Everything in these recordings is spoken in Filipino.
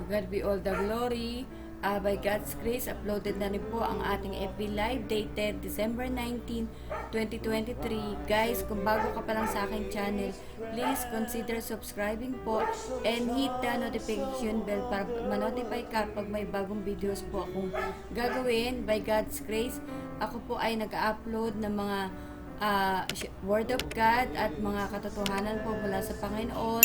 God be all the glory. By God's grace, uploaded na rin po ang ating FB Live dated December 19, 2023. Guys, kung bago ka pa lang sa aking channel, please consider subscribing po and hit the notification bell para ma-notify ka pag may bagong videos po akong gagawin. By God's grace, ako po ay nag-upload ng mga Word of God at mga katotohanan po mula sa Panginoon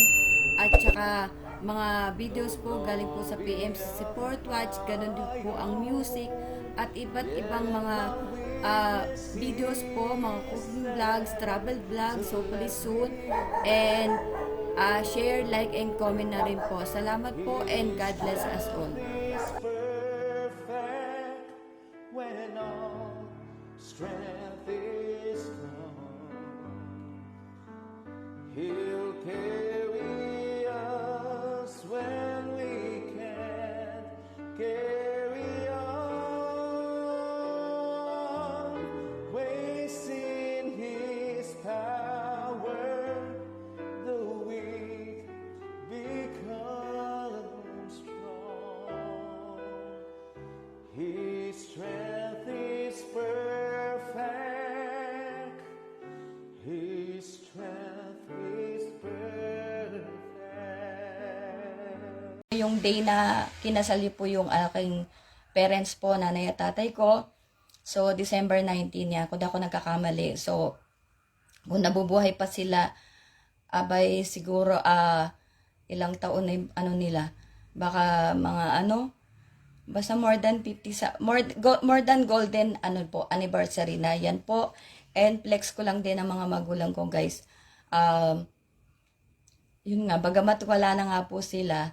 at saka mga videos po galing po sa PMC Support Watch, ganun din po ang music at iba't ibang mga videos po, mga cooking vlogs, travel vlogs, hopefully soon, and share, like, and comment na rin po. Salamat po and God bless us all. Perfect when all strength is gone. He'll carry us when we can't carry on. Wasting His power, the weak become strong. His strength is perfect. His strength is perfect. Yung day na kinasali po yung aking parents po, nanay at tatay ko. So, December 19 niya, kung ako nagkakamali. So, kung nabubuhay pa sila, abay siguro ilang taon na yung ano nila. Baka mga basta more than 50, more than golden anniversary na yan po. And flex ko lang din ang mga magulang ko, guys. Yun nga, bagamat wala na nga po sila,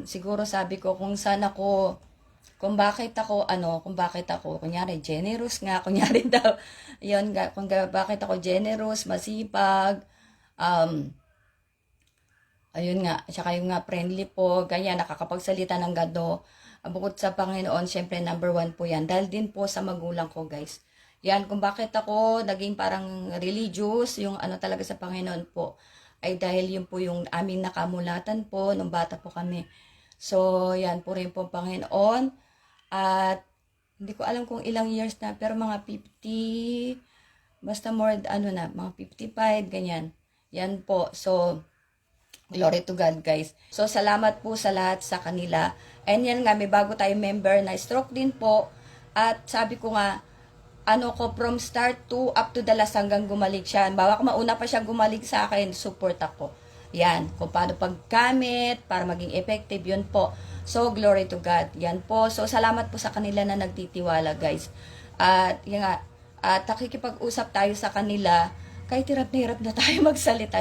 siguro sabi ko kung bakit ako, kunyari, generous nga, kunyari daw, yun nga, bakit ako generous, masipag, ayun nga, tsaka yung nga, friendly po, ganyan, nakakapagsalita ng gado, bukod sa Panginoon, syempre, number 1 po yan, dahil din po sa magulang ko, guys. Yan, kung bakit ako naging parang religious, yung talaga sa Panginoon po, ay dahil yun po yung aming nakamulatan po nung bata po kami. So, yan po rin po Panginoon. At hindi ko alam kung ilang years na, pero mga 50, basta more, mga 55, ganyan. Yan po. So, glory to God, guys. So, salamat po sa lahat sa kanila. And yan nga, may bago tayong member na stroke din po. At sabi ko nga, from start to up to the last hanggang gumaling siya. Bawak mauna pa siya gumaling sa akin, support ako. Yan, kung paano paggamit, para maging effective, yun po. So, glory to God. Yan po. So, salamat po sa kanila na nagtitiwala, guys. At, yan nga, nakikipag-usap tayo sa kanila, kahit hirap na tayo magsalita,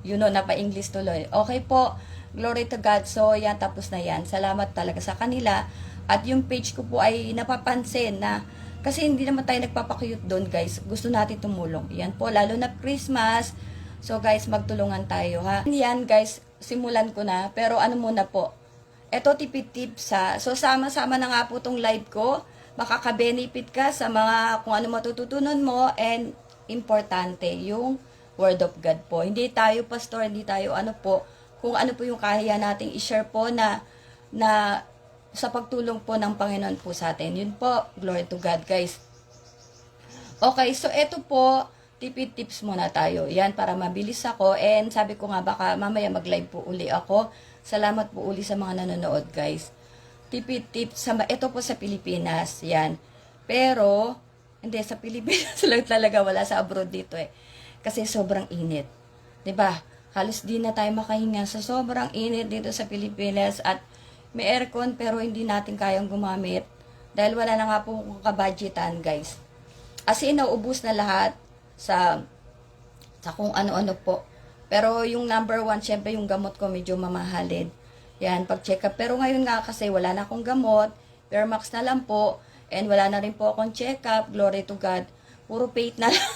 napa-English tuloy. Okay po, glory to God. So, yan, tapos na yan. Salamat talaga sa kanila. At yung page ko po ay napapansin na, kasi hindi naman tayo nagpapakuyot doon, guys. Gusto natin tumulong. Yan po, lalo na Christmas. So, guys, magtulungan tayo, ha? Yan, guys, simulan ko na. Pero muna po. Ito, tipid-tips, ha? So, sama-sama na nga po tong live ko. Makaka-benefit ka sa mga kung ano matututunan mo. And, importante, yung Word of God po. Hindi tayo, pastor, hindi tayo kung ano po yung kaya nating i-share po na sa pagtulong po ng Panginoon po sa atin. Yun po, glory to God, guys. Okay, so eto po, tipid tips muna tayo. Yan, para mabilis ako. And sabi ko nga, baka mamaya mag-live po uli ako. Salamat po uli sa mga nanonood, guys. Tipid tips, ito po sa Pilipinas. Yan. Pero, hindi, sa Pilipinas lang talaga, wala sa abroad dito eh. Kasi sobrang init. 'Di ba? Halos di na tayo makahinga sa sobrang init dito sa Pilipinas at may aircon pero hindi natin kayang gumamit dahil wala na nga po kabudgetan, guys. As in, naubos na lahat sa kung ano-ano po. Pero yung number 1, syempre yung gamot ko medyo mamahalin. Yan, pag-check up. Pero ngayon nga kasi wala na akong gamot, Permax na lang po, and wala na rin po akong check up, glory to God. Puro paid na lang.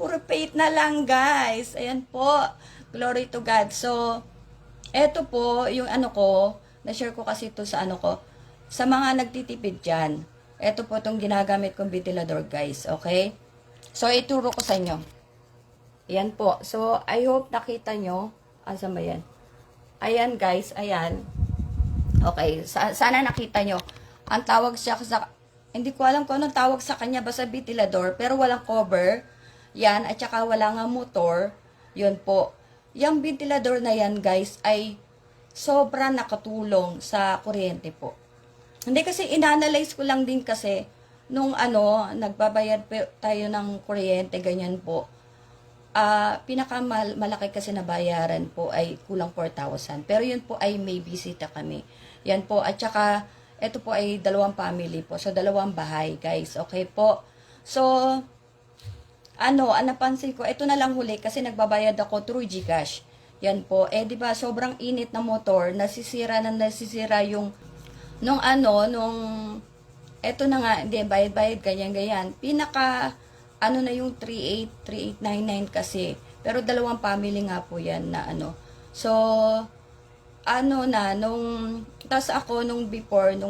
Puro paid na lang, guys. Ayan po, glory to God. So, eto po, yung na-share ko kasi ito sa sa mga nagtitipid dyan. Eto po itong ginagamit kong ventilador, guys, okay? So, ituro ko sa inyo. Yan po. So, I hope nakita nyo. Asan ba yan? Ayan guys, ayan. Okay, sana nakita nyo. Ang tawag siya sa, hindi ko alam kung anong tawag sa kanya, basta ventilador, pero walang cover. Yan, at saka wala nga motor. Yun po. Yung ventilador na yan guys ay sobrang nakatulong sa kuryente po. Hindi kasi inanalyze ko lang din kasi nung nagbabayad tayo ng kuryente, ganyan po. Pinakamalaki kasi na bayaran po ay kulang 4,000. Pero yun po ay may bisita kami. Yan po. At saka, ito po ay 2 family po. So, 2 bahay, guys. Okay po. So, napansin ko, ito na lang huli kasi nagbabayad ako through GCash. Yan po. Di ba, sobrang init na motor, nasisira yung, eto na nga, hindi, bayad-bayad, ganyan-ganyan. Na yung 3899 kasi. Pero 2 family nga po yan na So, tas ako, nung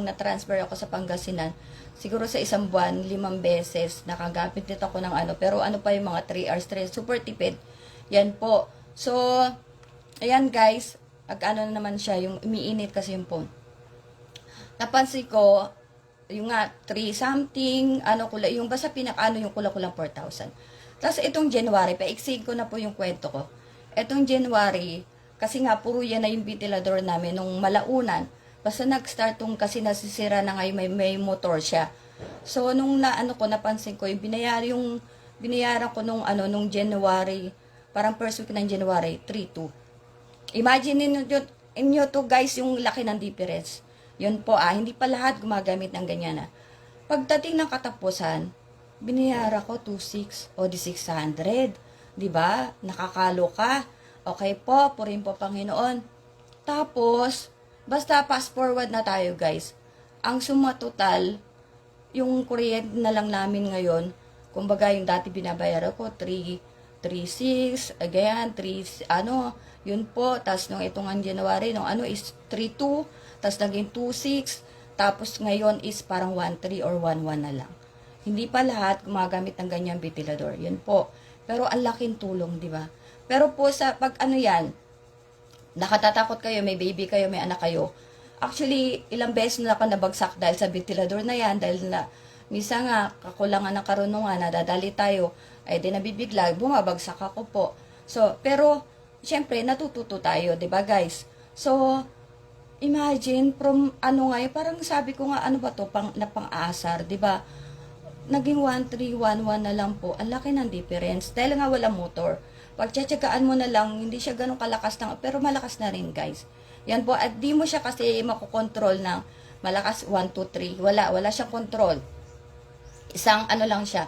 na-transfer ako sa Pangasinan, siguro sa isang buwan, 5 beses, nakagamit nito ako ng pero pa yung mga 3 hours, super tipid. Yan po. So, ayan guys, na naman siya, yung umiinit kasi yung phone. Napansin ko, yung nga, 3 something, yung basta yung kulang 4,000. Tapos itong January, paiksin ko na po yung kwento ko. Itong January, kasi nga, puro yan na yung ventilador namin nung malaunan. Basta nag-start kasi nasisira na ngayon, may motor siya. So, nung napansin ko, binayaran ko nung January, parang first week ng January, 3,200. Imagine inyo to guys, yung laki ng difference. Yun po hindi pa lahat gumagamit ng ganyan Pagdating ng katapusan, binayaran ko 2,600 o di 600. Diba? Nakakalo ka. Okay po, purin po Panginoon. Tapos, basta fast forward na tayo guys. Ang suma total, yung kuryente na lang namin ngayon, kumbaga yung dati binabayaran ko, 3,600, again, 3, yun po. Tapos nung itong January, is 3,200, tapos naging 2,600, tapos ngayon is parang 1,300 or 1,100 na lang. Hindi pa lahat gumagamit ng ganyang ventilador. Yun po. Pero ang laking tulong, di ba? Pero po sa pag nakatatakot kayo, may baby kayo, may anak kayo. Actually, ilang beses na ako nabagsak dahil sa ventilador na yan, dahil na, misa nga, kakulangan ng karunungan, nadadali tayo, ay di nabibigla, bumabagsak ako po. So, pero, syempre, natututo tayo, di ba guys? So, imagine, from ngayon, parang sabi ko nga, ba to, pang-aasar, di ba? Naging 1,311 na lang po. Ang laki ng difference. Dahil nga wala motor. Pagtsatsagaan mo na lang, hindi siya ganun kalakas pero malakas na rin guys. Yan po, at di mo siya kasi makokontrol ng malakas 1, 2, 3. Wala siyang control. Isang lang siya.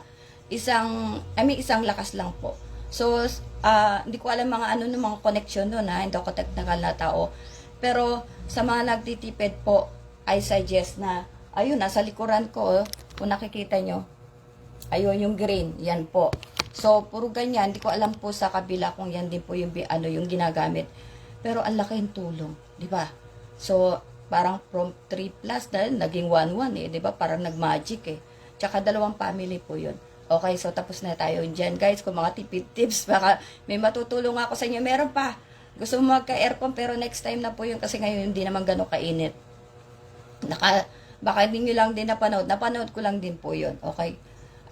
Isang lakas lang po. So, hindi ko alam mga mga connection doon hindi ako technical na tao. Pero, sa mga nagtitipid po, I suggest na, ayun, nasa likuran ko, kung nakikita nyo, ayun yung green, yan po. So, puro ganyan. Hindi ko alam po sa kabila kung yan din po yung, yung ginagamit. Pero, ang laking tulong. Di ba? So, parang from 3 plus na, naging 1,1 di ba? Parang nag-magic Tsaka 2 family po yun. Okay, so tapos na tayo dyan. Guys, kung mga tipid tips, baka may matutulong ako sa inyo. Meron pa. Gusto mo magka-aircon, pero next time na po yun kasi ngayon hindi naman gano'ng kainit. Baka hindi nyo lang din napanood. Napanood ko lang din po yun. Okay?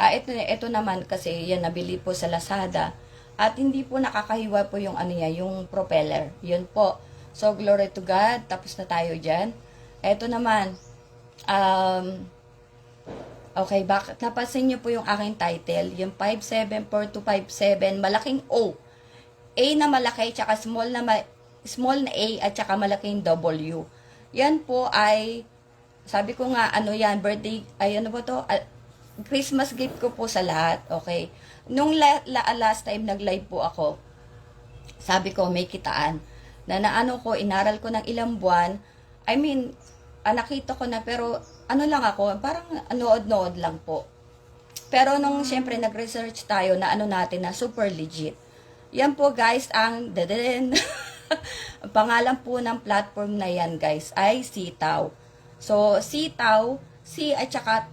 Ito naman kasi yan nabili po sa Lazada at hindi po nakakahiwa po yung yung propeller. Yun po. So glory to God. Tapos na tayo diyan. Ito naman okay, bakit napansin niyo po yung aking title, yung 574257, malaking O. A na malaki tsaka small na A at tsaka malaking W. Yan po ay sabi ko nga yan birthday Christmas gift ko po sa lahat, okay? Nung last time nag-live po ako, sabi ko may kitaan na inaral ko ng ilang buwan. I mean, nakita ko na pero lang ako, parang nood-nood lang po. Pero nung syempre nag-research tayo na natin na super legit. Yan po guys ang ang pangalan po ng platform na yan guys ay Sitaw. So Sitaw, C at saka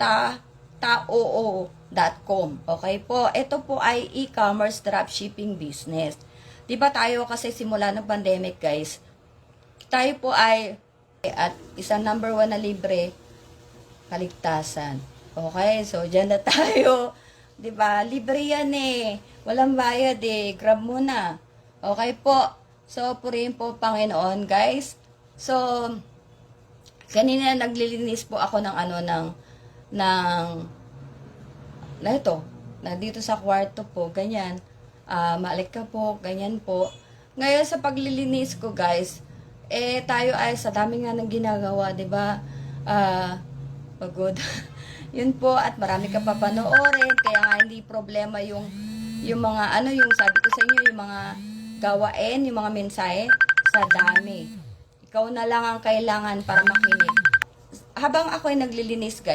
taoo.com. Okay po, ito po ay e-commerce dropshipping business. 'Di ba tayo kasi simula ng pandemic, guys, tayo po ay at isang number 1 na libre, kaligtasan. Okay, so dyan na tayo. 'Di ba? Libre yan eh. Walang bayad eh. Grab mo na. Okay po. So, purihin po Panginoon, guys. So, kanina naglilinis po ako ng na ito, na dito sa kwarto po, ganyan. Maalik ka po, ganyan po. Ngayon sa paglilinis ko, guys, tayo ay sa dami nga ng ginagawa, 'di ba? Pagod. Yun po, at marami ka pa panoorin, kaya nga hindi problema yung mga yung sabi ko sa inyo, yung mga gawain, yung mga mensahe, sa dami. Ikaw na lang ang kailangan para makinig. Habang ako ay naglilinis,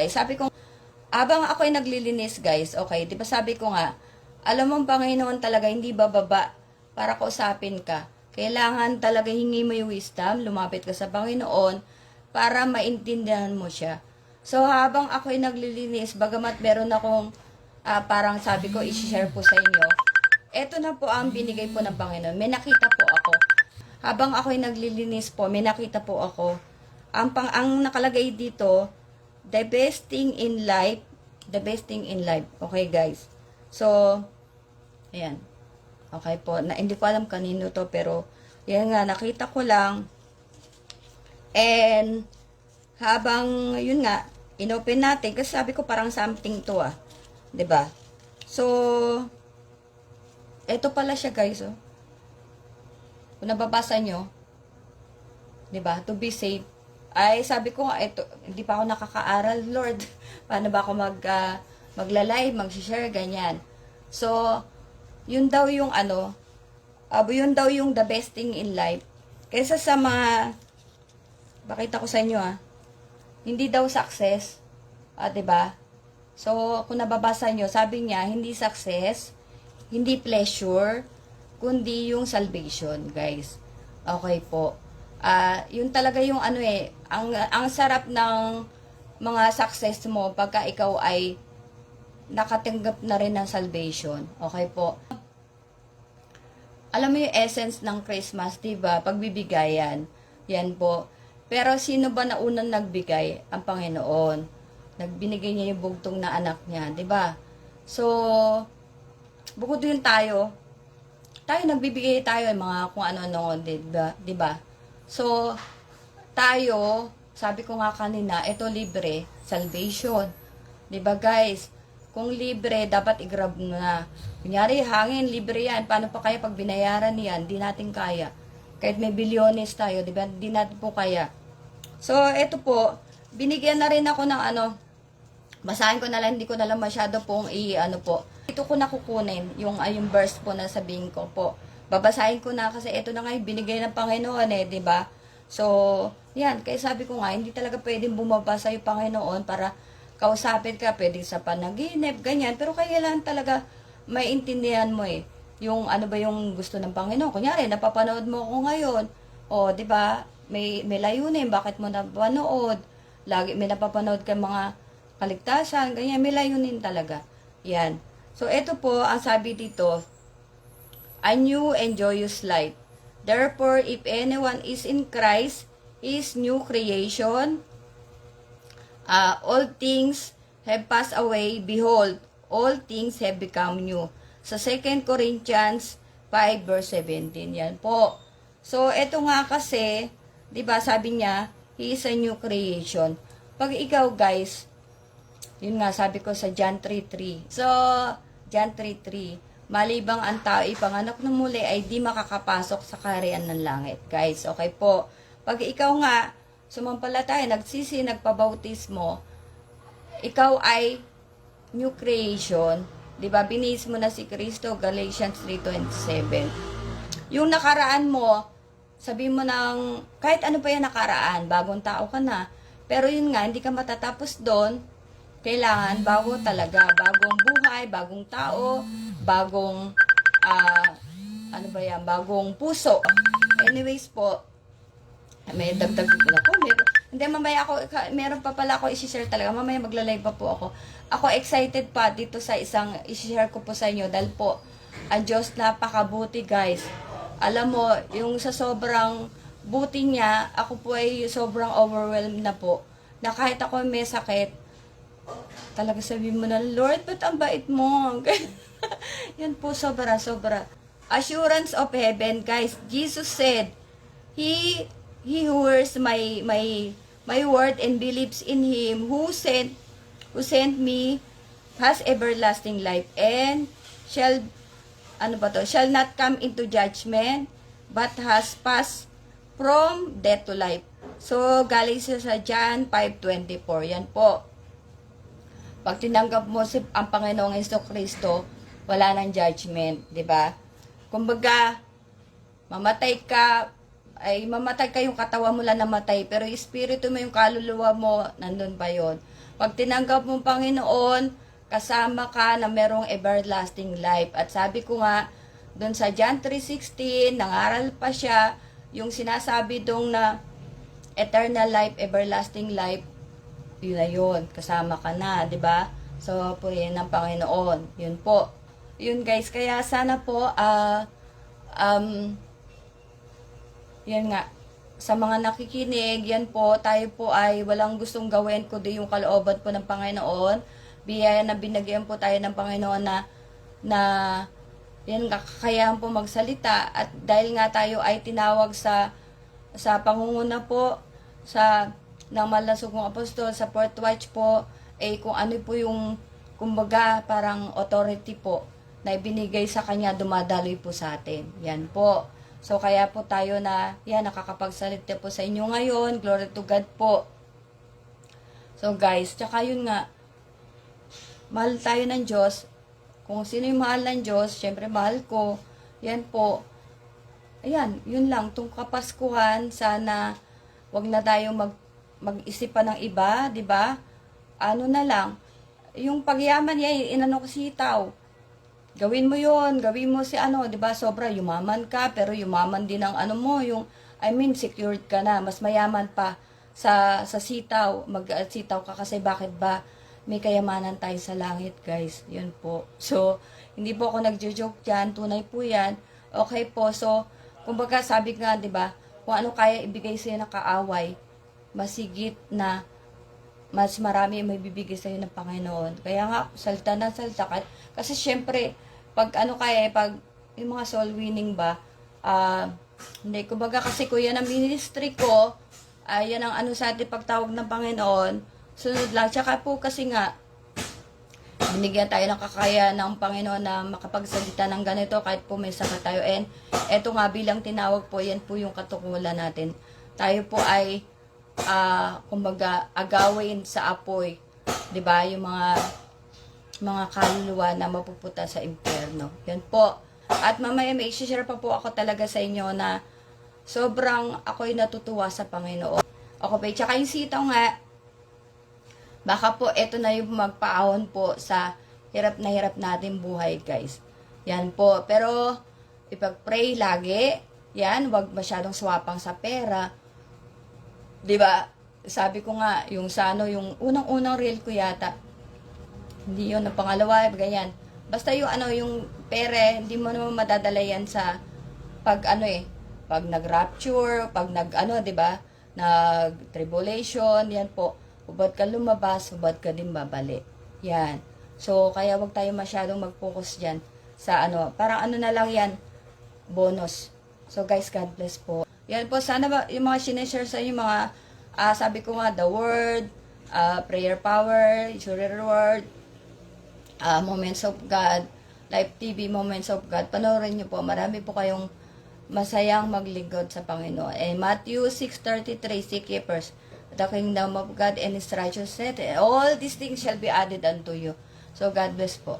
guys, okay, di ba sabi ko nga, alam mo, Panginoon talaga, hindi bababa para kausapin ka. Kailangan talaga hingi mo yung wisdom, lumapit ka sa Panginoon para maintindihan mo siya. So, habang ako'y naglilinis, bagamat meron akong, parang sabi ko, i-share po sa inyo, eto na po ang binigay po ng Panginoon. May nakita po ako. Habang ako'y naglilinis po, may nakita po ako. Ang nakalagay dito, the best thing in life. Okay, guys. So, ayan. Okay po. Hindi ko alam kanino to, pero, yan nga, nakita ko lang. And, habang, yun nga, inopen natin, kasi sabi ko parang something to 'di ba? So, eto pala siya, guys, oh. Kung nababasa nyo, 'di ba? To be safe. Ay, sabi ko nga, eto, hindi pa ako nakakaaral, Lord. Paano ba ako magla-live, mag-share, ganyan. So, yun daw yung yun daw yung the best thing in life. Kaysa sa mga, bakita ko sa inyo, hindi daw success, 'di ba? So, kung nababasa nyo, sabi niya, hindi success, hindi pleasure, kundi yung salvation, guys. Okay po. Yun talaga yung ang sarap ng mga success mo pagka ikaw ay nakatanggap na rin ng salvation. Okay po. Alam mo yung essence ng Christmas, 'di ba? Pagbibigayan. Yan po. Pero sino ba na unang nagbigay? Ang Panginoon. Nagbinigay niya yung bugtong na anak niya, 'di ba? So, bukod din tayo nagbibigay tayo ng mga kung ano-ano, 'di ba? So, tayo, sabi ko nga kanina, ito libre, salvation. 'Di ba, guys? Kung libre, dapat i-grab mo na. Kunyari, hangin, libre yan. Paano pa kaya pag binayaran yan? Di natin kaya. Kahit may bilyones tayo, di ba? Di natin po kaya. So, eto po, binigyan na rin ako ng basahin ko na lang, hindi ko na lang masyado pong po. Ito ko na kukunin, yung verse po na sabihin ko po. Babasahin ko na kasi ito na nga yung binigay ng Panginoon di ba? So, yan, kaya sabi ko nga, hindi talaga pwedeng bumabasa yung Panginoon para kausapin ka, pwedeng sa panaginip, ganyan. Pero kailangan talaga maintindihan mo yung ano ba yung gusto ng Panginoon. Kunyari, napapanood mo ako ngayon. Di ba? May layunin, bakit mo napapanood? Lagi may napapanood ka mga kaligtasan, ganyan, may layunin talaga. Yan. So, ito po, ang sabi dito, a new and joyous light. Therefore, if anyone is in Christ, is new creation. All things have passed away. Behold, all things have become new. Sa 2 Corinthians 5 verse 17. Yan po. So, eto nga kasi, 'di ba, sabi niya, he is a new creation. Pag ikaw, guys, yun nga, sabi ko sa John 3:3. So, John 3:3, malibang ang tao ipanganak ng muli ay di makakapasok sa kaharian ng langit. Guys, okay po. Pag ikaw nga, sumampalataya, nagpabautismo, ikaw ay new creation, 'di ba? Binis mo na si Kristo, Galatians 3:27. Yung nakaraan mo, sabi mo ng kahit ano pa 'yan nakaraan, bagong tao ka na. Pero yun nga, hindi ka matatapos doon. Kailangan bago talaga, bagong buhay, bagong tao, bagong bagong puso. Anyways po, may dagdag ko na po. Hindi, mamaya meron pa pala ako i-share talaga. Mamaya magla-live pa po ako. Ako excited pa dito sa isang i-share ko po sa inyo dahil po, ang Diyos napakabuti, guys. Alam mo, yung sa sobrang buti niya, ako po ay sobrang overwhelmed na po, na kahit ako may sakit, talaga sabi mo na, Lord, ba't ang bait mo? Yan po, sobra. Assurance of heaven, guys. Jesus said, He who hears my word and believes in Him who sent me has everlasting life and shall not come into judgment but has passed from death to life. So, galing siya sa John 5:24. Yan po. Pag tinanggap mo ang Panginoong Jesucristo, wala nang judgment, di ba? Kumbaga, mamatay ka yung katawan mo lang namatay, pero yung espiritu mo, yung kaluluwa mo, nandun pa yon. Pag tinanggap mo ang Panginoon, kasama ka na merong everlasting life. At sabi ko nga, doon sa John 3:16, nangaral pa siya, yung sinasabi dong na eternal life, everlasting life, yun na yun, kasama ka na, di ba? So, purihin ng Panginoon. Yun po. Yun guys, kaya sana po, yan nga, sa mga nakikinig, yan po, tayo po ay walang gustong gawin kundi yung kalooban po ng Panginoon. Biyaya na binagyan po tayo ng Panginoon na yan nga, kakayahan po magsalita. At dahil nga tayo ay tinawag sa pangunguna po, ng malasugong apostol, sa Fourth Watch po, kung ano po yung, kumbaga, parang authority po, na ibinigay sa kanya, dumadaloy po sa atin. Yan po. So, kaya po tayo nakakapagsalita po sa inyo ngayon. Glory to God po. So, guys, tsaka yun nga, mahal tayo ng Diyos. Kung sino yung mahal ng Diyos, syempre mahal ko. Yan po. Ayan, yun lang. Itong Kapaskuhan, sana wag na tayo mag-isip pa ng iba, di ba? Ano na lang, yung pagyaman niya, inano ko sitaw. Gawin mo yon, gawin mo si di ba? Sobra, yumaman ka, pero yumaman din ang secured ka na. Mas mayaman pa sa sitaw. Mag-sitaw ka kasi bakit ba? May kayamanan tayo sa langit, guys. Yun po. So, hindi po ako nagjo-joke dyan. Tunay po yan. Okay po. So, kumbaga sabi nga, di ba? Kung ano kaya ibigay sa'yo ng kaaway, masigit na mas marami may bibigay sa'yo ng Panginoon. Kaya nga, salta na salta ka. Kasi syempre, pag yung mga soul winning ba, hindi, kumbaga kasi ko yan ang ministry ko, yan ang sa ating pagtawag ng Panginoon, sunod lang. Tsaka po kasi nga, binigyan tayo ng kakayahan ng Panginoon na makapagsalita ng ganito kahit po may sakit tayo. And eto nga bilang tinawag po, yan po yung katukulan natin. Tayo po ay, kumbaga, agawin sa apoy. 'Di ba? Yung mga kaluluwa na mapupunta sa impyerno. Yan po. At mamaya may i-share pa po ako talaga sa inyo na sobrang ako'y natutuwa sa Panginoon. Ako pa, tsaka yung sitaw nga, baka po eto na yung magpaahon po sa hirap na hirap natin buhay, guys. Yan po. Pero, ipag-pray lagi. Yan, wag masyadong swapang sa pera. 'Di ba? Sabi ko nga, yung yung unang-unang reel ko yata. Hindi yun, ang pangalawa, ganyan. Basta yung yung pera, hindi mo naman madadala yan sa pag nag-rapture, pag 'di ba? Nag-tribulation, yan po. Hubad ka lumabas, hubad ka din babalik. Yan. So, kaya wag tayo masyadong mag-focus diyan sa parang na lang yan, bonus. So, guys, God bless po. Yan po, sana ba yung mga sineshare sa inyo, mga, sabi ko nga, the word, prayer power, sure word, Moments of God, Live TV, Moments of God. Panoorin niyo po, marami po kayong masayang maglingkod sa Panginoon. And Matthew 6:33, seek ye first the kingdom of God and His righteousness, and all these things shall be added unto you. So, God bless po.